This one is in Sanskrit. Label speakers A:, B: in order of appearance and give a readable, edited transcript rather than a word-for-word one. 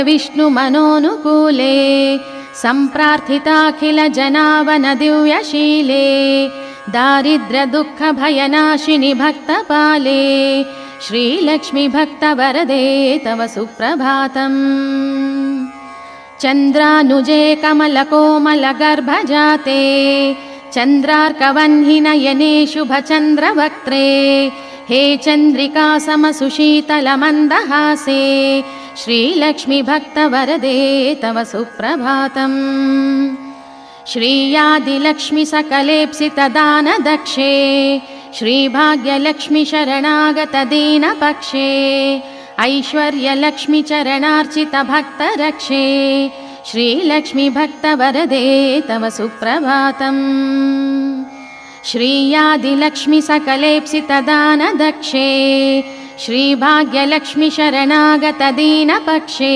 A: विष्णुमनोनुकूले सम्प्रार्थिताखिल जनावन दिव्यशीले दारिद्र्य दुःख भयनाशिनि भक्तपाले श्रीलक्ष्मी भक्तवरदे तव सुप्रभातम् चन्द्रानुजे कमलकोमलगर्भजाते चन्द्रार्कवह्निनयने शुभचन्द्रवक्त्रे हे चन्द्रिका समसुशीतलमन्दहासे श्रीलक्ष्मी भक्तवरदे तव सुप्रभातम् श्रीयादिलक्ष्मी सकलेप्सितदानदक्षे श्रीभाग्यलक्ष्मी शरणागतदीनपक्षे ऐश्वर्यलक्ष्मी चरणार्चित भक्तरक्षे श्रीलक्ष्मी भक्तवरदे तव सुप्रभातम् श्रीयादिलक्ष्मी सकलेप्सितदानदक्षे श्रीभाग्यलक्ष्मी शरणागतदीनपक्षे